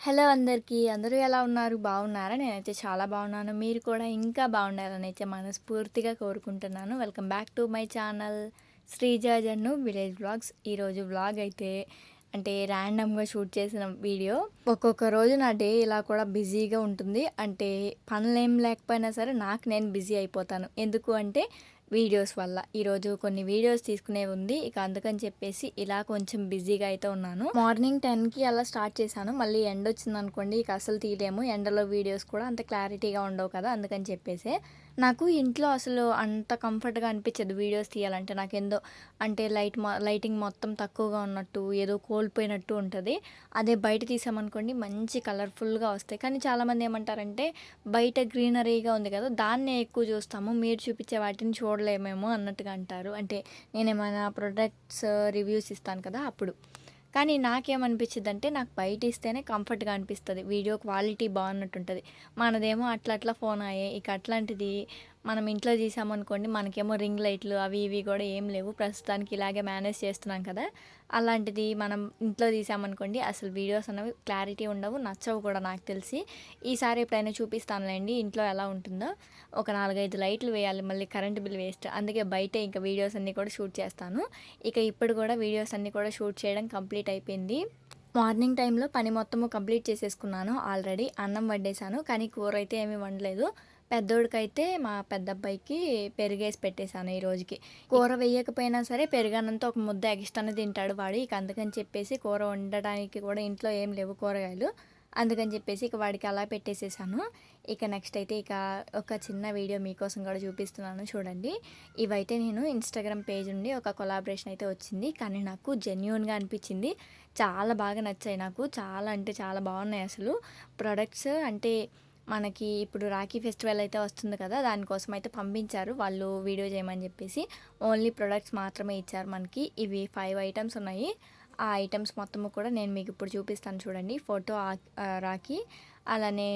Hello అందరికీ. అందరూ ఎలా ఉన్నారు? బాగున్నారా? నేనైతే చాలా బాగున్నాను. మీరు కూడా ఇంకా బాగుండాలని అయితే మనస్ఫూర్తిగా కోరుకుంటున్నాను. Welcome back to my channel Sreeja Jannu village vlogs. ఈరోజు వ్లాగ్ అయితే అంటే ర్యాండమ్‌గా షూట్ చేసిన వీడియో. ఒక్కొక్క రోజు నా డే ఇలా కూడా బిజీగా ఉంటుంది. అంటే పనులేం లేకపోయినా సరే నాకు నేను బిజీ అయిపోతాను. ఎందుకు అంటే వీడియోస్ వల్ల. ఈరోజు కొన్ని వీడియోస్ తీసుకునేవి ఉంది. ఇక అందుకని చెప్పేసి ఇలా కొంచెం బిజీగా అయితే ఉన్నాను. మార్నింగ్ 10కి అలా స్టార్ట్ చేశాను. మళ్ళీ ఎండొచ్చిందనుకోండి ఇక అసలు తీయలేము. ఎండలో వీడియోస్ కూడా అంత క్లారిటీగా ఉండవు కదా! అందుకని చెప్పేసే. నాకు ఇంట్లో అసలు అంత కంఫర్ట్‌గా అనిపించదు వీడియోస్ తీయాలంటే. నాకేందో అంటే లైటింగ్ మొత్తం తక్కువగా ఉన్నట్టు, ఏదో కోల్పోయినట్టు ఉంటది. అదే బయట తీసామనుకోండి మంచి కలర్‌ఫుల్‌గా వస్తాయి. కానీ చాలామంది ఏమంటారంటే బయట గ్రీనరీగా ఉంది కదా! దాన్నే ఎక్కువ చూస్తాము. మీరు చూపించే వాటిని చూడలేమేమో అన్నట్టుగా అంటారు. అంటే నేనేమైనా ప్రొడక్ట్స్ రివ్యూస్ ఇస్తాను కదా! అప్పుడు. కానీ నాకేమనిపించిద్దంటే నాకు బయట ఇస్తేనే కంఫర్ట్‌గా అనిపిస్తది. Video quality బాగున్నట్టుంటది. మనదేమో అట్లా అట్లా ఫోన్ ఆయే. ఇక అట్లాంటిది మనం ఇంట్లో తీసామనుకోండి మనకేమో రింగ్ లైట్లు అవి ఇవి కూడా ఏం లేవు. ప్రస్తుతానికి ఇలాగే మేనేజ్ చేస్తున్నాం కదా! అలాంటిది మనం ఇంట్లో తీసామనుకోండి అసలు వీడియోస్ అనేవి క్లారిటీ ఉండవు. నచ్చవు కూడా నాకు తెలిసి. ఈసారి ఎప్పుడైనా చూపిస్తానులేండి ఇంట్లో ఎలా ఉంటుందో. ఒక 4, 5 లైట్లు వేయాలి. మళ్ళీ కరెంట్ బిల్ వేస్ట్. అందుకే బయటే ఇంకా వీడియోస్ అన్నీ కూడా షూట్ చేస్తాను. ఇక ఇప్పుడు కూడా వీడియోస్ అన్నీ కూడా షూట్ చేయడం కంప్లీట్ అయిపోయింది. మార్నింగ్ టైంలో పని మొత్తము కంప్లీట్ చేసేసుకున్నాను ఆల్రెడీ. అన్నం వండేశాను. కానీ కూర అయితే ఏమీ వండలేదు. పెద్దోడికైతే మా పెద్దబ్బాయికి పెరుగేసి పెట్టేశాను ఈ రోజుకి. కూర వేయకపోయినా సరే పెరుగన్నంతో ఒక ముద్ద ఎక్స్ట్రానే తింటాడు వాడు. ఇక అందుకని చెప్పేసి కూర వండడానికి కూడా ఇంట్లో ఏం లేవు కూరగాయలు. అందుకని చెప్పేసి ఇక వాడికి అలా పెట్టేసేసాను. ఇక నెక్స్ట్ అయితే ఇక ఒక చిన్న వీడియో మీకోసం కూడా చూపిస్తున్నాను చూడండి. ఇవైతే నేను ఇన్‌స్టాగ్రామ్ పేజ్ నుండి ఒక కొలాబరేషన్ అయితే వచ్చింది. కానీ నాకు జెన్యూన్‌గా అనిపించింది. చాలా బాగా నచ్చాయి నాకు. చాలా అంటే చాలా బాగున్నాయి అసలు. ప్రొడక్ట్స్ అంటే మనకి ఇప్పుడు రాఖీ ఫెస్టివల్ అయితే వస్తుంది కదా! దానికోసం అయితే పంపించారు వాళ్ళు వీడియో చేయమని చెప్పేసి. ఓన్లీ ప్రొడక్ట్స్ మాత్రమే ఇచ్చారు మనకి. ఇవి 5 ఐటెమ్స్ ఉన్నాయి. ఆ ఐటెమ్స్ మొత్తము కూడా నేను మీకు ఇప్పుడు చూపిస్తాను చూడండి. ఫోటో రాఖీ అలానే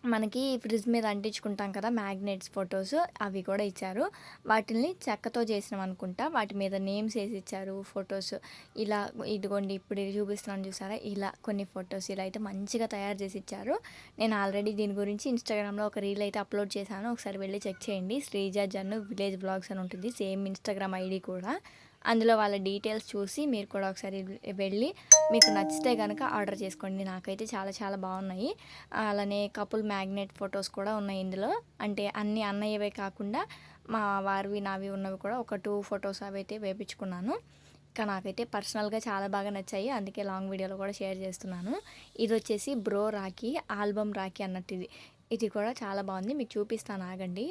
మనకి ఫ్రిడ్జ్ మీద అంటించుకుంటాం కదా మ్యాగ్నెట్స్ ఫొటోస్ అవి కూడా ఇచ్చారు. వాటిల్ని చెక్కతో చేసినవనుకుంటా. వాటి మీద నేమ్స్ ఏసి ఇచ్చారు ఫొటోస్. ఇలా ఇదిగోండి ఇప్పుడు ఇది చూపిస్తున్నాను చూసారా? ఇలా కొన్ని ఫొటోస్ ఇలా అయితే మంచిగా తయారు చేసి ఇచ్చారు. నేను ఆల్రెడీ దీని గురించి ఇన్‌స్టాగ్రామ్‌లో ఒక రీల్ అయితే అప్‌లోడ్ చేశాను. ఒకసారి వెళ్ళి చెక్ చేయండి. శ్రీజా జన్ను విలేజ్ వ్లాగ్స్ అని ఉంటుంది. సేమ్ ఇన్‌స్టాగ్రామ్ ఐడీ కూడా. అందులో వాళ్ళ డీటెయిల్స్ చూసి మీరు కూడా ఒకసారి వెళ్ళి మీకు నచ్చితే గనక ఆర్డర్ చేసుకోండి. నాకైతే చాలా చాలా బాగున్నాయి. అలానే కపుల్ మ్యాగ్నెట్ ఫొటోస్ కూడా ఉన్నాయి ఇందులో. అంటే అన్నీ అన్నయ్యవే కాకుండా మా వారివి నావి ఉన్నవి కూడా ఒక 2 ఫొటోస్ అవైతే వేపించుకున్నాను. ఇంకా నాకైతే పర్సనల్‌గా చాలా బాగా నచ్చాయి. అందుకే లాంగ్ వీడియోలో కూడా షేర్ చేస్తున్నాను. ఇదొచ్చేసి బ్రో రాఖీ, ఆల్బమ్ రాఖీ అన్నట్టు ఇది. ఇది కూడా చాలా బాగుంది. మీకు చూపిస్తాను ఆగండి.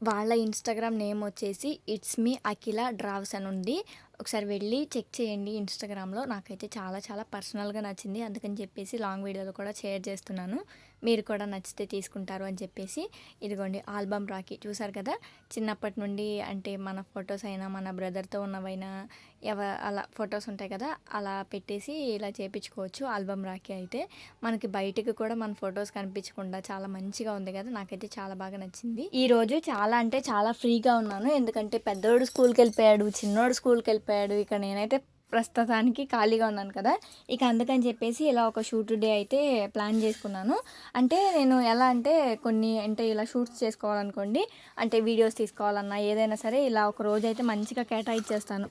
వాళ్ళ ఇన్‌స్టాగ్రామ్ నేమ్ వచ్చేసి ఇట్స్ మీ అఖిల డ్రావ్స్ అని ఉంది. ఒకసారి వెళ్ళి చెక్ చేయండి ఇన్‌స్టాగ్రామ్‌లో. నాకైతే చాలా చాలా పర్సనల్‌గా నచ్చింది. అందుకని చెప్పేసి లాంగ్ వీడియోలో కూడా షేర్ చేస్తున్నాను. మీరు కూడా నచ్చితే తీసుకుంటారు అని చెప్పేసి. ఇదిగోండి ఆల్బమ్ రాఖీ చూసారు కదా! చిన్నప్పటి నుండి అంటే మన ఫొటోస్ అయినా, మన బ్రదర్‌తో ఉన్నవైనా అలా ఫొటోస్ ఉంటాయి కదా! అలా పెట్టేసి ఇలా చేపించుకోవచ్చు ఆల్బమ్ రాఖీ అయితే. మనకి బయటికి కూడా మన ఫొటోస్ కనిపించకుండా చాలా మంచిగా ఉంది కదా! నాకైతే చాలా బాగా నచ్చింది. ఈరోజు చాలా అంటే చాలా ఫ్రీగా ఉన్నాను. ఎందుకంటే పెద్దోడు స్కూల్‌కెళ్ళిపోయాడు, చిన్నోడు స్కూల్‌కెళ్ళిపోయాడు. ఇక నేనైతే ప్రస్తుతానికి ఖాళీగా ఉన్నాను కదా! ఇక అందుకని చెప్పేసి ఇలా ఒక షూట్ డే అయితే ప్లాన్ చేసుకున్నాను. అంటే నేను ఎలా అంటే కొన్ని అంటే ఇలా షూట్స్ చేసుకోవాలనుకోండి, అంటే వీడియోస్ తీసుకోవాలన్నా ఏదైనా సరే ఇలా ఒక రోజైతే మంచిగా కేటాయించేస్తాను.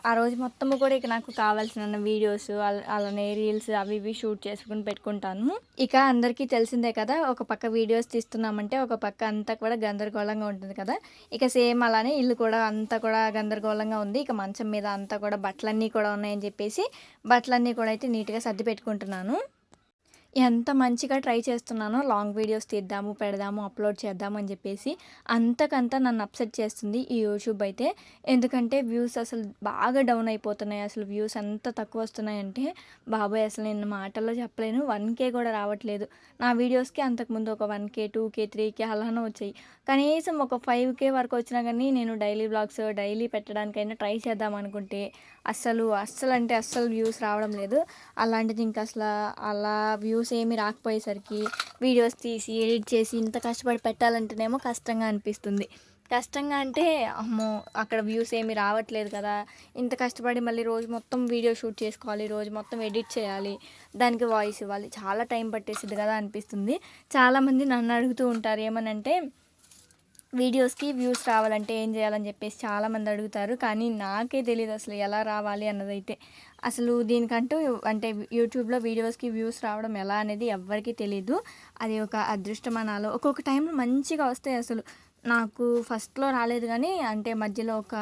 ఆ రోజు మొత్తము కూడా ఇక నాకు కావాల్సిన వీడియోస్ అలానే రీల్స్ అవి ఇవి షూట్ చేసుకొని పెట్టుకుంటాను. ఇక అందరికీ తెలిసిందే కదా! ఒక పక్క వీడియోస్ తీస్తున్నామంటే ఒక పక్క అంతా కూడా గందరగోళంగా ఉంటుంది కదా! ఇక సేమ్ అలానే ఇల్లు కూడా అంతా కూడా గందరగోళంగా ఉంది. ఇక మంచం మీద అంతా కూడా బట్టలన్నీ కూడా ఉన్నాయని చెప్పేసి బట్టలన్నీ కూడా అయితే నీట్‌గా సర్ది పెట్టుకుంటున్నాను. ఎంత మంచిగా ట్రై చేస్తున్నానో లాంగ్ వీడియోస్ తీద్దాము, పెడదాము, అప్లోడ్ చేద్దాము అని చెప్పేసి అంతకంతా నన్ను అప్సెట్ చేస్తుంది ఈ యూట్యూబ్ అయితే. ఎందుకంటే వ్యూస్ అసలు బాగా డౌన్ అయిపోతున్నాయి. అసలు వ్యూస్ ఎంత తక్కువ వస్తున్నాయంటే బాబోయ్! అసలు నేను మాటల్లో చెప్పలేను. 1K కూడా రావట్లేదు. నా వీడియోస్‌కి అంతకుముందు ఒక 1K, 2K, 3K అలానే వచ్చాయి. కనీసం ఒక 5K వరకు వచ్చినా కానీ నేను డైలీ వ్లాగ్స్ డైలీ పెట్టడానికైనా ట్రై చేద్దాం అనుకుంటే అస్సలంటే అస్సలు వ్యూస్ రావడం లేదు. అలాంటిది ఇంక అలా వ్యూస్ ఏమి రాకపోయేసరికి వీడియోస్ తీసి, ఎడిట్ చేసి ఇంత కష్టపడి పెట్టాలంటేనేమో కష్టంగా అనిపిస్తుంది. కష్టంగా అంటే అమ్మో! అక్కడ వ్యూస్ ఏమి రావట్లేదు కదా! ఇంత కష్టపడి మళ్ళీ రోజు మొత్తం వీడియో షూట్ చేసుకోవాలి. రోజు మొత్తం ఎడిట్ చేయాలి. దానికి వాయిస్ ఇవ్వాలి. చాలా టైం పట్టేసిద్ది కదా అనిపిస్తుంది. చాలామంది నన్ను అడుగుతూ ఉంటారు ఏమనంటే వీడియోస్‌కి వ్యూస్ రావాలంటే ఏం చేయాలని చెప్పేసి చాలామంది అడుగుతారు. కానీ నాకే తెలీదు అసలు ఎలా రావాలి అన్నదైతే. అసలు దీనికంటూ అంటే యూట్యూబ్‌లో వీడియోస్‌కి వ్యూస్ రావడం ఎలా అనేది ఎవ్వరికీ తెలీదు. అది ఒక అదృష్టం అనాలో. ఒక్కొక్క టైంలో మంచిగా వస్తాయి అసలు. నాకు ఫస్ట్‌లో రాలేదు గానీ అంటే మధ్యలో ఒక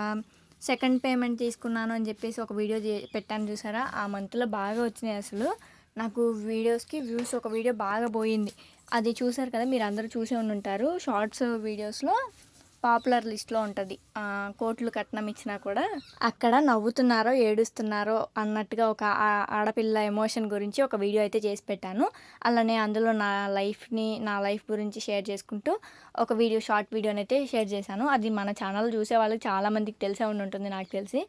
సెకండ్ పేమెంట్ తీసుకున్నాను అని చెప్పేసి ఒక వీడియో పెట్టాను చూసారా? ఆ మంత్‌లో బాగా వచ్చినాయి అసలు. నాకు వీడియోస్‌కి వ్యూస్ ఒక వీడియో బాగా పోయింది. అది చూసారు కదా! మీరందరూ చూసే ఉండుంటారు. షార్ట్స్ వీడియోస్‌లో పాపులర్ లిస్ట్‌లో ఉంటది. కోట్లు కట్నం ఇచ్చినా కూడా అక్కడ నవ్వుతున్నారో, ఏడుస్తున్నారో అన్నట్టుగా ఒక ఆడపిల్ల ఎమోషన్ గురించి ఒక వీడియో అయితే చేసి పెట్టాను. అలానే అందులో నా లైఫ్ గురించి షేర్ చేసుకుంటూ ఒక వీడియో షార్ట్ వీడియోనైతే షేర్ చేశాను. అది మన ఛానల్ చూసే వాళ్ళకి చాలామందికి తెలిసే ఉండుంటుంది నాకు తెలిసి.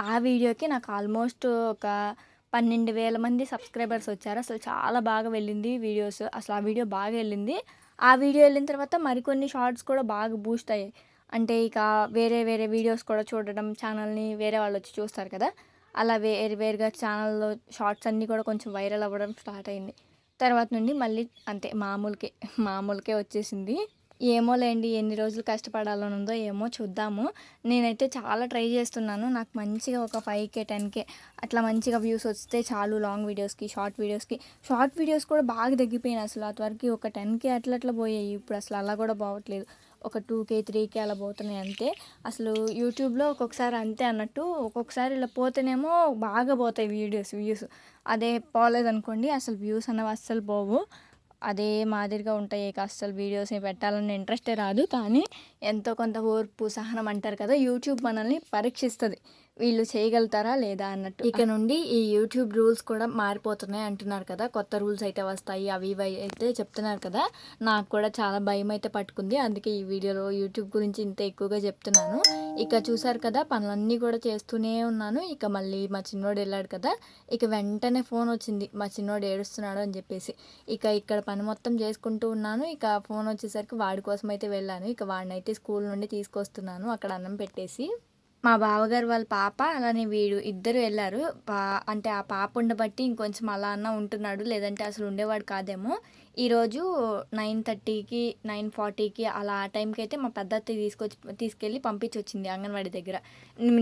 ఆ వీడియోకి నాకు ఆల్మోస్ట్ ఒక 12,000 మంది సబ్స్క్రైబర్స్ వచ్చారు. అసలు చాలా బాగా వెళ్ళింది వీడియోస్. అసలు ఆ వీడియో బాగా వెళ్ళింది. ఆ వీడియో వెళ్ళిన తర్వాత మరికొన్ని షార్ట్స్ కూడా బాగా బూస్ట్ అయ్యాయి. అంటే ఇక వేరే వేరే వీడియోస్ కూడా చూడడం ఛానల్‌ని వేరే వాళ్ళొచ్చి చూస్తారు కదా! అలా వేరు వేరుగా ఛానల్‌లో షార్ట్స్ అన్నీ కూడా కొంచెం వైరల్ అవ్వడం స్టార్ట్ అయింది. తర్వాత నుండి మళ్ళీ అంతే మామూలుకే వచ్చేసింది. ఏమోలేండి ఎన్ని రోజులు కష్టపడాలని ఉందో ఏమో చూద్దాము. నేనైతే చాలా ట్రై చేస్తున్నాను. నాకు మంచిగా ఒక 5,000, 10,000 అట్లా మంచిగా వ్యూస్ వస్తే చాలు లాంగ్ వీడియోస్‌కి, షార్ట్ వీడియోస్ కూడా బాగా తగ్గిపోయినాయి అసలు. అదివరకి ఒక 10,000 అట్లా అట్లా పోయాయి. ఇప్పుడు అసలు అలా కూడా పోవట్లేదు. ఒక 2,000, 3,000 అలా పోతున్నాయి అంతే. అసలు యూట్యూబ్‌లో ఒక్కొక్కసారి అంతే అన్నట్టు ఒక్కొక్కసారి ఇలా పోతేనేమో బాగా పోతాయి వ్యూస్. అదే పోలేదనుకోండి అసలు వ్యూస్ అనేవి అస్సలు పోవు. అదే మాదిరిగా ఉంటాయి. ఇక అస్సలు వీడియోస్ పెట్టాలన్న ఇంట్రెస్టే రాదు. కానీ ఎంతో కొంత ఓర్పు, సహనం అంటారు కదా! యూట్యూబ్ మనల్ని పరీక్షిస్తది. వీళ్ళు చేయగలుగుతారా లేదా అన్నట్టు. ఇక నుండి ఈ యూట్యూబ్ రూల్స్ కూడా మారిపోతున్నాయి అంటున్నారు కదా! కొత్త రూల్స్ అయితే వస్తాయి. అవి ఇవి అయితే చెప్తున్నారు కదా! నాకు కూడా చాలా భయమైతే పట్టుకుంది. అందుకే ఈ వీడియోలో యూట్యూబ్ గురించి ఇంత ఎక్కువగా చెప్తున్నాను. ఇక చూసారు కదా! పనులన్నీ కూడా చేస్తూనే ఉన్నాను. ఇక మళ్ళీ మా చిన్నోడు ఎళ్ళాడు కదా! ఇక వెంటనే ఫోన్ వచ్చింది. మా చిన్నోడు ఏడుస్తున్నాడు అని చెప్పేసి. ఇక ఇక్కడ పని మొత్తం చేసుకుంటూ ఉన్నాను. ఇక ఫోన్ వచ్చేసరికి వాడి కోసం అయితే వెళ్ళాను. ఇక వాడినైతే స్కూల్ నుండి తీసుకొస్తున్నాను అక్కడ అన్నం పెట్టేసి. మా బావగారు వాళ్ళ పాప, అలానే వీడు ఇద్దరు ఎళ్లారు. అంటే ఆ పాప ఉండబట్టి ఇంకొంచెం అలా అన్నా ఉంటున్నాడు. లేదంటే అసలు ఉండేవాడు కాదేమో. ఈరోజు 9:30కి, 9:40కి అలా ఆ టైంకైతే మా పెద్దత్తయ్య తీసుకెళ్ళి పంపించొచ్చింది అంగన్వాడీ దగ్గర.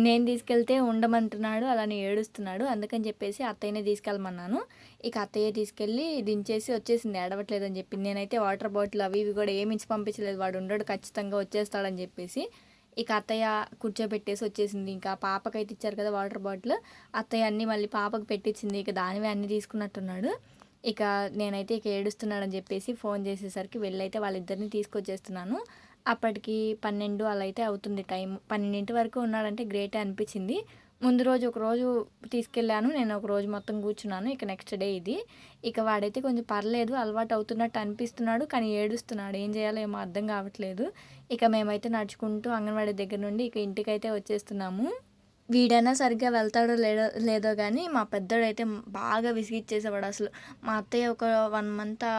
నేను తీసుకెళ్తే ఉండమంటున్నాడు, అలానే ఏడుస్తున్నాడు. అందుకని చెప్పేసి అత్తయ్యనే తీసుకెళ్ళమన్నాను. ఇక అత్తయ్య తీసుకెళ్ళి దించేసి వచ్చేసింది ఏడవట్లేదని చెప్పింది. నేనైతే వాటర్ బాటిల్ అవి ఇవి కూడా ఏమి ఇచ్చి పంపించలేదు. వాడు ఉండడు ఖచ్చితంగా వచ్చేస్తాడని చెప్పేసి. ఇక అత్తయ్య కూర్చోబెట్టేసి వచ్చేసింది. ఇంకా పాపకైతే ఇచ్చారు కదా వాటర్ బాటిల్. అత్తయ్య అన్నీ మళ్ళీ పాపకు పెట్టించింది. ఇక దానివే అన్నీ తీసుకున్నట్టున్నాడు. ఇక నేనైతే ఇక ఏడుస్తున్నాడని చెప్పేసి ఫోన్ చేసేసరికి వెళ్ళైతే వాళ్ళిద్దరిని తీసుకొచ్చేస్తున్నాను. అప్పటికి 12 అలా అయితే అవుతుంది టైం. 12 వరకు ఉన్నాడంటే గ్రేటే అనిపించింది. ముందు రోజు ఒకరోజు తీసుకెళ్ళాను. నేను ఒక రోజు మొత్తం కూర్చున్నాను. ఇక నెక్స్ట్ డే ఇది. ఇక వాడైతే కొంచెం పర్లేదు అలవాటు అవుతున్నట్టు అనిపిస్తున్నాడు. కానీ ఏడుస్తున్నాడు. ఏం చేయాలో ఏమో అర్థం కావట్లేదు. ఇక మేమైతే నడుచుకుంటూ అంగన్వాడీ దగ్గర నుండి ఇక ఇంటికైతే వచ్చేస్తున్నాము. వీడైనా సరిగ్గా వెళ్తాడో లేదో గానీ మా పెద్దోడైతే బాగా విసిగిచ్చేసేవాడు అసలు. మా అత్తయ్య ఒక 1 మంతో,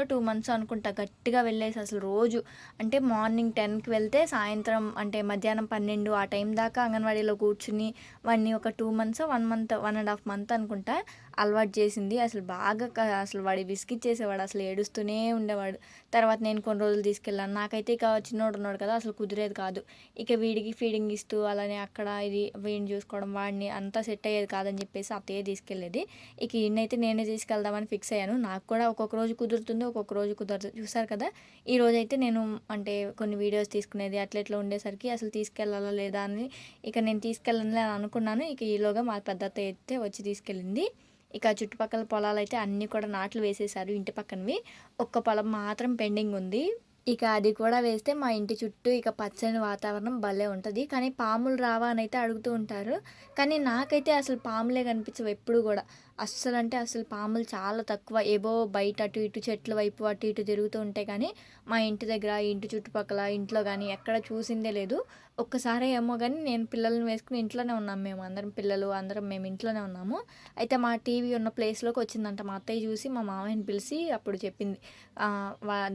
2 మంత్స్ అనుకుంటా గట్టిగా వెళ్ళేసి అసలు రోజు అంటే మార్నింగ్ 10కి వెళ్తే సాయంత్రం అంటే మధ్యాహ్నం 12 ఆ టైం దాకా అంగన్వాడీలో కూర్చుని వాడిని ఒక 2 మంత్సో, 1 మంత్, 1 ½ మంత్ అనుకుంటా అలవాటు చేసింది. అసలు బాగా అసలు వాడు విసిగిచ్చేసేవాడు. అసలు ఏడుస్తూనే ఉండేవాడు. తర్వాత నేను కొన్ని రోజులు తీసుకెళ్ళాను. నాకైతే ఇక చిన్నోడు ఉన్నాడు కదా! అసలు కుదిరేది కాదు. ఇక వీడికి ఫీడింగ్ ఇస్తూ అలానే అక్కడ ఇది వీడిని చూసుకోవడం వాడిని అంతా సెట్ అయ్యేది కాదని చెప్పేసి అత్తయ్య తీసుకెళ్ళేది. ఇక ఈయనైతే నేనే తీసుకెళ్దామని ఫిక్స్ అయ్యాను. నాకు కూడా ఒక్కొక్క రోజు కుదురుతుంది, ఒక్కొక్క రోజు కుదరదు. చూసారు కదా! ఈరోజైతే నేను అంటే కొన్ని వీడియోస్ తీసుకునేది అట్లా ఇట్లా ఉండేసరికి అసలు తీసుకెళ్ళాలా లేదా అని ఇక నేను తీసుకెళ్ళాలి అని అనుకున్నాను. ఇక ఈలోగా మా పెద్ద అత్తయ్య అయితే వచ్చి తీసుకెళ్ళింది. ఇక చుట్టుపక్కల పొలాలైతే అన్నీ కూడా నాట్లు వేసేశారు ఇంటి పక్కనవి. ఒక్క పొలం మాత్రం పెండింగ్ ఉంది. ఇక అది కూడా వేస్తే మా ఇంటి చుట్టూ ఇక పచ్చని వాతావరణం భలే ఉంటది. కానీ పాములు రావా అనైతే అడుగుతూ ఉంటారు. కానీ నాకైతే అసలు పాములే కనిపించవు ఎప్పుడు గూడా. అస్సలంటే అస్సలు పాములు చాలా తక్కువ. ఏవో బయట అటు ఇటు చెట్ల వైపు అటు ఇటు తిరుగుతూ ఉంటాయి కానీ, మా ఇంటి దగ్గర, ఇంటి చుట్టుపక్కల, ఇంట్లో గానీ ఎక్కడ చూసిందే లేదు. ఒక్కసారే ఏమో గానీ నేను పిల్లల్ని వేసుకొని ఇంట్లోనే ఉన్నాం మేము. అందరం పిల్లలు అందరం మేము ఇంట్లోనే ఉన్నాము. అయితే మా టీవీ ఉన్న ప్లేస్‌లోకి వచ్చిందంట. మా అత్తయ్య చూసి మా మామయ్యని పిలిసి అప్పుడు చెప్పింది.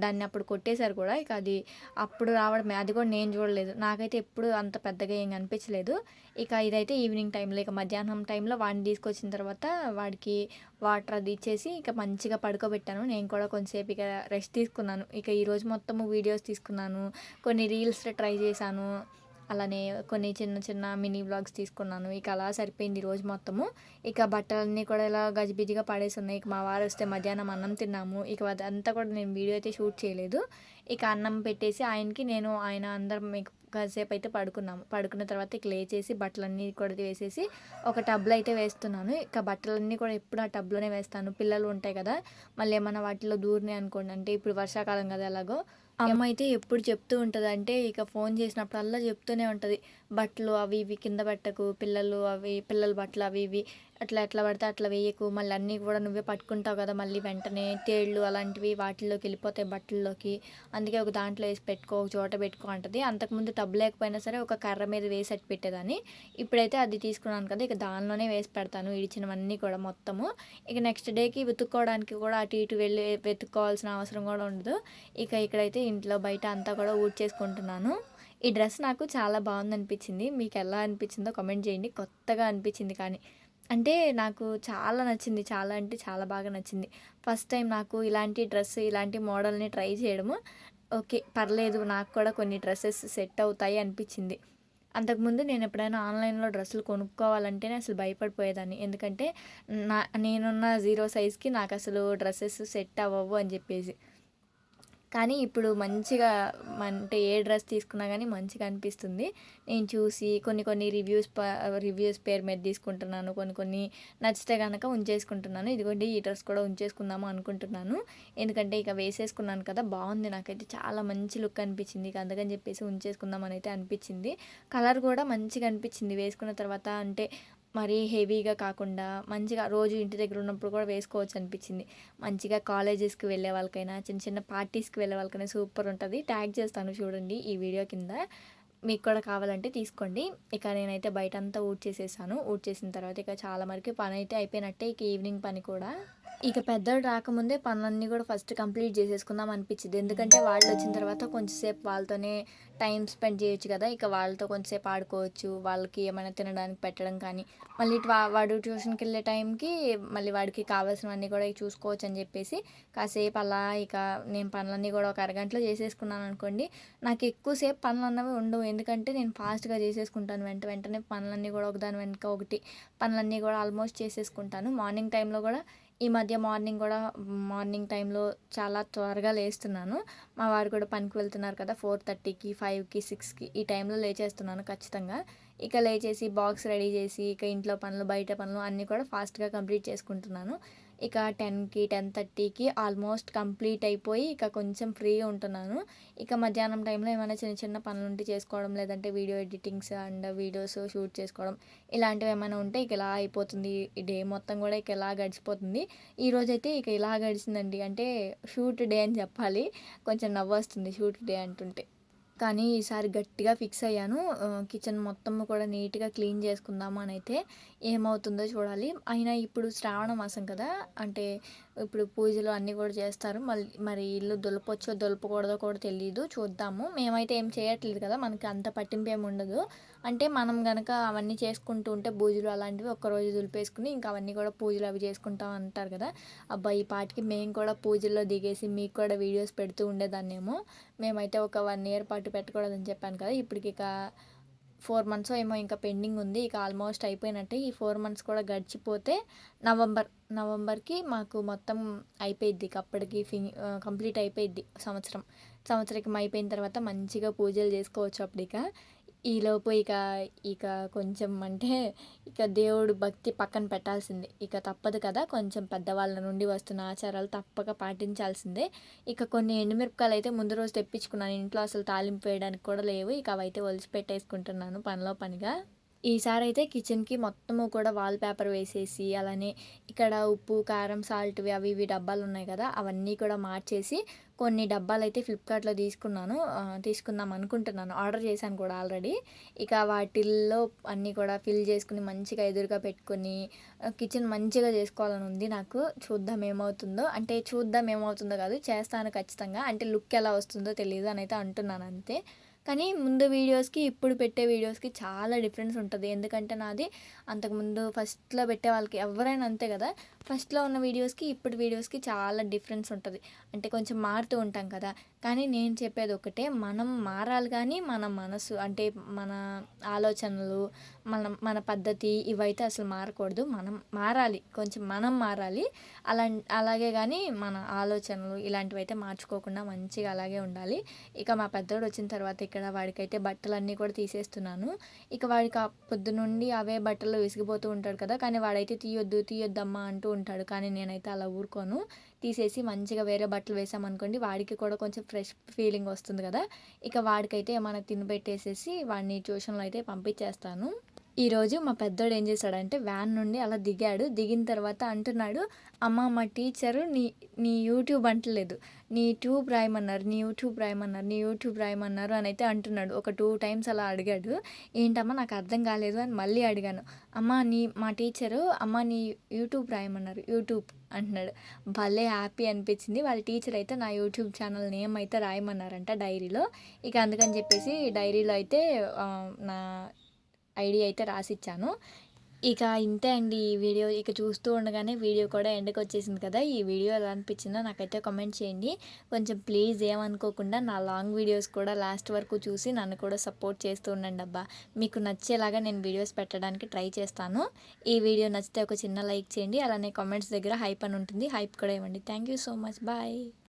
దాన్ని అప్పుడు కొట్టేశారు కూడా. ఇక అది అప్పుడు రావడమే. అది కూడా నేను చూడలేదు. నాకైతే ఎప్పుడు అంత పెద్దగా ఏం కనిపించలేదు. ఇక ఇదైతే ఈవినింగ్ టైంలో, ఇక మధ్యాహ్నం టైంలో వాడిని తీసుకొచ్చిన తర్వాత వాడికి వాటర్ అది ఇచ్చేసి ఇక మంచిగా పడుకోబెట్టాను. నేను కూడా కొంచెంసేపు ఇక రెస్ట్ తీసుకున్నాను. ఇక ఈరోజు మొత్తము వీడియోస్ తీసుకున్నాను. కొన్ని రీల్స్ ట్రై చేశాను. అలానే కొన్ని చిన్న చిన్న మినీ వ్లాగ్స్ తీసుకున్నాను. ఇక అలా సరిపోయింది ఈరోజు మొత్తము. ఇక బట్టలన్నీ కూడా ఇలా గజిబిజిగా పడేసున్నాయి. ఇక మా వారొస్తే మధ్యాహ్నం అన్నం తిన్నాము. ఇక అదంతా కూడా నేను వీడియో అయితే షూట్ చేయలేదు. ఇక అన్నం పెట్టేసి ఆయనకి, నేను, ఆయన అందరం ఇక కాసేపు అయితే పడుకున్నాము. పడుకున్న తర్వాత ఇక లేచేసి బట్టలన్నీ కూడా వేసేసి ఒక టబ్‌లో అయితే వేస్తున్నాను. ఇక బట్టలన్నీ కూడా ఎప్పుడు ఆ టబ్‌లోనే వేస్తాను. పిల్లలు ఉంటాయి కదా! మళ్ళీ ఏమన్నా వాటిలో దూరినాయి అనుకోండి, అంటే ఇప్పుడు వర్షాకాలం కదా ఎలాగో, అమ్మ అయితే ఎప్పుడు చెప్తూ ఉంటది. అంటే ఇక ఫోన్ చేసినప్పుడల్లా చెప్తూనే ఉంటది. బట్టలు అవి ఇవి కింద పెట్టకు, పిల్లల బట్టలు అవి ఇవి అట్లా ఎట్లా పడితే అట్లా వేయకు, మళ్ళీ అన్నీ కూడా నువ్వే పట్టుకుంటావు కదా, మళ్ళీ వెంటనే తేళ్ళు అలాంటివి వాటిల్లోకి వెళ్ళిపోతాయి బట్టల్లోకి. అందుకే ఒక దాంట్లో వేసి పెట్టుకో, ఒక చోట పెట్టుకో అంటది. అంతకుముందు టబ్ లేకపోయినా సరే ఒక కర్ర మీద వేసి అట్టి పెట్టేదాన్ని. ఇప్పుడైతే అది తీసుకున్నాను కదా, ఇక దానిలోనే వేసి పెడతాను ఇడిచినవన్నీ కూడా మొత్తము. ఇక నెక్స్ట్ డేకి వెతుక్కోవడానికి కూడా అటు ఇటు వెళ్ళి వెతుక్కోవాల్సిన అవసరం కూడా ఉండదు. ఇక ఇక్కడైతే ఇంట్లో బయట అంతా కూడా ఊడ్చేసుకుంటున్నాను. ఈ డ్రెస్ నాకు చాలా బాగుందనిపించింది. మీకు ఎలా అనిపించిందో కామెంట్ చేయండి. కొత్తగా అనిపించింది కానీ. అంటే నాకు చాలా నచ్చింది. చాలా అంటే చాలా బాగా నచ్చింది. ఫస్ట్ టైం నాకు ఇలాంటి డ్రెస్, ఇలాంటి మోడల్‌ని ట్రై చేయడము. ఓకే. పర్లేదు, నాకు కూడా కొన్ని డ్రెసెస్ సెట్ అవుతాయి అనిపించింది. అంతకుముందు నేను ఎప్పుడైనా ఆన్‌లైన్‌లో డ్రెస్సులు కొనుక్కోవాలంటేనే అసలు భయపడిపోయేదాన్ని. ఎందుకంటే నేనున్న 0 సైజ్‌కి నాకసలు డ్రెసెస్ సెట్ అవ్వవు అని చెప్పేసి. కానీ ఇప్పుడు మంచిగా అంటే ఏ డ్రెస్ తీసుకున్నా గానీ మంచిగా అనిపిస్తుంది. నేను చూసి కొన్ని కొన్ని రివ్యూస్ పేరు మీద తీసుకుంటున్నాను. కొన్ని కొన్ని నచ్చితే గనక ఉంచేసుకుంటున్నాను. ఇదిగోండి ఈ డ్రెస్ కూడా ఉంచేసుకుందాము అనుకుంటున్నాను. ఎందుకంటే ఇక వేసేసుకున్నాను కదా! బావుంది, నాకైతే చాలా మంచి లుక్ అనిపించింది. ఇక అందుకని చెప్పేసి ఉంచేసుకుందామని అయితే అనిపించింది. కలర్ కూడా మంచిగా అనిపించింది వేసుకున్న తర్వాత. అంటే మరీ హెవీగా కాకుండా మంచిగా రోజు ఇంటి దగ్గర ఉన్నప్పుడు కూడా వేసుకోవచ్చు అనిపించింది. మంచిగా కాలేజెస్‌కి వెళ్ళే వాళ్ళకైనా, చిన్న చిన్న పార్టీస్‌కి వెళ్ళే వాళ్ళకైనా సూపర్ ఉంటది. ట్యాగ్ చేస్తాను చూడండి ఈ వీడియో కింద. మీకు కూడా కావాలంటే తీసుకోండి. ఇక నేనైతే బయటంతా ఊడ్చేసేసాను. ఊడ్చేసిన తర్వాత ఇక చాలా వరకు పనైతే అయిపోయినట్టే. ఇక ఈవినింగ్ పని కూడా. ఇక పెద్దోడు రాకముందే పనులన్నీ కూడా ఫస్ట్ కంప్లీట్ చేసేసుకుందాం అనిపించిద్ది. ఎందుకంటే వాళ్ళొచ్చిన తర్వాత కొంచెం సేపు వాళ్ళతోనే టైం స్పెండ్ చేయొచ్చు కదా! ఇక వాళ్ళతో కొంచెంసేపు ఆడుకోవచ్చు. వాళ్ళకి ఏమైనా తినడానికి పెట్టడం కానీ, మళ్ళీ ఇటు వాడు ట్యూషన్‌కెళ్ళే టైంకి మళ్ళీ వాడికి కావాల్సినవన్నీ కూడా చూసుకోవచ్చు అని చెప్పేసి కాసేపు అలా ఇక నేను పనులన్నీ కూడా ఒక అరగంటలో చేసేసుకున్నాననుకోండి. నాకు ఎక్కువ సేపు పనులన్నవి ఉండవు. ఎందుకంటే నేను ఫాస్ట్‌గా చేసేసుకుంటాను. వెంటనే పనులన్నీ కూడా ఒకదాని వెనుక ఒకటి పనులన్నీ కూడా ఆల్మోస్ట్ చేసేసుకుంటాను. మార్నింగ్ టైంలో కూడా ఈ మధ్య మార్నింగ్ టైంలో చాలా త్వరగా లేస్తున్నాను. మా వారు కూడా పనికి వెళ్తున్నారు కదా! 4:30కి, 5కి, 6కి ఈ టైంలో లేచేస్తున్నాను ఖచ్చితంగా. ఇక లేచేసి బాక్స్ రెడీ చేసి, ఇక ఇంట్లో పనులు, బయట పనులు అన్నీ కూడా ఫాస్ట్‌గా కంప్లీట్ చేసుకుంటున్నాను. ఇక 10కి, 10:30కి ఆల్మోస్ట్ కంప్లీట్ అయిపోయి ఇక కొంచెం ఫ్రీగా ఉంటున్నాను. ఇక మధ్యాహ్నం టైంలో ఏమైనా చిన్న చిన్న పనులుంటే చేసుకోవడం, లేదంటే video editings and videos shoot చేసుకోవడం ఇలాంటివి ఏమైనా ఉంటే ఇక ఇలా అయిపోతుంది. ఈ డే మొత్తం కూడా ఇక ఇలా గడిచిపోతుంది. ఈరోజైతే ఇక ఇలా గడిచిందండి. అంటే షూట్ డే అని చెప్పాలి. కొంచెం నవ్వొస్తుంది షూట్ డే అంటుంటే. కానీ ఈసారి గట్టిగా ఫిక్స్ అయ్యాను. కిచెన్ మొత్తం కూడా నీట్‌గా క్లీన్ చేసుకుందాము అనైతే. ఏమవుతుందో చూడాలి. అయినా ఇప్పుడు శ్రావణ మాసం కదా! అంటే ఇప్పుడు పూజలు అన్నీ కూడా చేస్తారు. మరి ఇల్లు దులపొచ్చో, దులపకూడదో కూడా తెలీదు. చూద్దాము. మేమైతే ఏం చేయట్లేదు కదా! మనకి అంత పట్టింపేమి ఉండదు. అంటే మనం గనక అవన్నీ చేసుకుంటూ ఉంటే బూజులు అలాంటివి ఒక్కరోజు దులిపేసుకొని ఇంకా అవన్నీ కూడా పూజలు అవి చేసుకుంటాం అంటారు కదా! అబ్బా! ఈ పాటికి మేము కూడా పూజల్లో దిగేసి మీకు కూడా వీడియోస్ పెడుతూ ఉండేదాన్నేమో. మేమైతే ఒక 1 ఇయర్ పాటు పెట్టకూడదని చెప్పాను కదా! ఇప్పటికిక 4 మంత్సో ఏమో ఇంకా పెండింగ్ ఉంది. ఇక ఆల్మోస్ట్ అయిపోయినట్టే. ఈ 4 మంత్స్ కూడా గడిచిపోతే నవంబర్‌కి మాకు మొత్తం అయిపోయిద్ది. ఇక అప్పటికి కంప్లీట్ అయిపోయిద్ది సంవత్సరం. సంవత్సరికం అయిపోయిన తర్వాత మంచిగా పూజలు చేసుకోవచ్చు అప్పుడిక. ఈలోపు ఇక కొంచెం అంటే ఇక దేవుడు భక్తి పక్కన పెట్టాల్సిందే. ఇక తప్పదు కదా! కొంచెం పెద్దవాళ్ళ నుండి వస్తున్న ఆచారాలు తప్పక పాటించాల్సిందే. ఇక కొన్ని ఎండుమిరపకాయలైతే ముందు రోజు తెప్పించుకున్నాను. ఇంట్లో అసలు తాలింపు వేయడానికి కూడా లేవు. ఇక అవైతే ఒలిచి పెట్టేసుకుంటున్నాను పనిలో పనిగా. ఈసారైతే కిచెన్‌కి మొత్తము కూడా వాల్ పేపర్ వేసేసి, అలానే ఇక్కడ ఉప్పు, కారం, సాల్ట్‌వి అవి ఇవి డబ్బాలున్నాయి కదా! అవన్నీ కూడా మార్చేసి, కొన్ని డబ్బాలైతే ఫ్లిప్‌కార్ట్‌లో తీసుకున్నాను. తీసుకుందాం అనుకుంటున్నాను. ఆర్డర్ చేశాను కూడా ఆల్రెడీ. ఇక వాటిల్లో అన్నీ కూడా ఫిల్ చేసుకొని, మంచిగా ఎదురుగా పెట్టుకొని, కిచెన్ మంచిగా చేసుకోవాలని ఉంది నాకు. చూద్దాం ఏమవుతుందో. అంటే చూద్దాం ఏమవుతుందో కాదు, చేస్తాను ఖచ్చితంగా. అంటే లుక్ ఎలా వస్తుందో తెలీదు అనైతే అంటున్నాను అంతే. కానీ ముందు వీడియోస్‌కి, ఇప్పుడు పెట్టే వీడియోస్‌కి చాలా డిఫరెన్స్ ఉంటది. ఎందుకంటే నాది అంతకుముందు ఫస్ట్‌లో పెట్టే వాళ్ళకి ఎవ్వరైనా అంతే గదా! ఫస్ట్‌లో ఉన్న వీడియోస్‌కి, ఇప్పుడు వీడియోస్‌కి చాలా డిఫరెన్స్ ఉంటది. అంటే కొంచెం మారుతూ ఉంటాం కదా! కానీ నేను చెప్పేది ఒకటే, మనం మారాలి గానీ, మన మనసు అంటే మన ఆలోచనలు, మన పద్ధతి ఇవైతే అసలు మారకూడదు. మనం మారాలి. కొంచెం మనం మారాలి. అలాగే గానీ మన ఆలోచనలు ఇలాంటివైతే మార్చుకోకుండా మంచిగా అలాగే ఉండాలి. ఇక మా పెద్దోడు వచ్చిన తర్వాత ఇక్కడ వాడికైతే బట్టలన్నీ కూడా తీసేస్తున్నాను. ఇక వాడికి పొద్దునుండి అవే బట్టలు విసిగిపోతూ ఉంటాడు కదా! కానీ వాడైతే తీయొద్దు, తీయొద్దమ్మా అంటూ ఉంటాడు. కానీ నేనైతే అలా ఊరుకోను. తీసేసి మంచిగా వేరే బట్టలు వేసామనుకోండి, వాడికి కూడా కొంచెం ఫ్రెష్ ఫీలింగ్ వస్తుంది కదా! ఇక వాడికైతే ఏమైనా తినబెట్టేసేసి వాడిని ట్యూషన్‌లో అయితే పంపించేస్తాను. ఈరోజు మా పెద్దోడు ఏం చేశాడంటే వ్యాన్ నుండి అలా దిగాడు. దిగిన తర్వాత అంటున్నాడు, "అమ్మ మా టీచరు నీ నీ యూట్యూబ్ అంటలేదు. నీ ట్యూబ్ రాయమన్నారు, నీ యూట్యూబ్ రాయమన్నారు, నీ యూట్యూబ్ రాయమన్నారు" అనైతే అంటున్నాడు. ఒక 2 టైమ్స్ అలా అడిగాడు. ఏంటమ్మా నాకు అర్థం కాలేదు అని మళ్ళీ అడిగాను. మా టీచరు అమ్మ నీ యూట్యూబ్ రాయమన్నారు, యూట్యూబ్ అంటున్నాడు. భలే హ్యాపీ అనిపించింది. వాళ్ళ టీచర్ అయితే నా యూట్యూబ్ ఛానల్ నేమ్ అయితే రాయమన్నారంట డైరీలో. ఇక అందుకని చెప్పేసి డైరీలో అయితే నా ఐడీ అయితే రాసిచ్చాను. ఇక ఇంతే అండి ఈ వీడియో. ఇక చూస్తూ ఉండగానే వీడియో కూడా ఎండ్‌కొచ్చేసింది కదా! ఈ వీడియో ఎలా అనిపించిందో నాకైతే కామెంట్ చేయండి. కొంచెం ప్లీజ్ ఏమనుకోకుండా నా లాంగ్ వీడియోస్ కూడా లాస్ట్ వరకు చూసి నన్ను కూడా సపోర్ట్ చేస్తూ ఉండండబ్బా! మీకు నచ్చేలాగా నేను వీడియోస్ పెట్టడానికి ట్రై చేస్తాను. ఈ వీడియో నచ్చితే ఒక చిన్న లైక్ చేయండి. అలానే కామెంట్స్ దగ్గర హైప్ అని ఉంటుంది. హైప్ కూడా ఇవ్వండి. Thank you so much. Bye.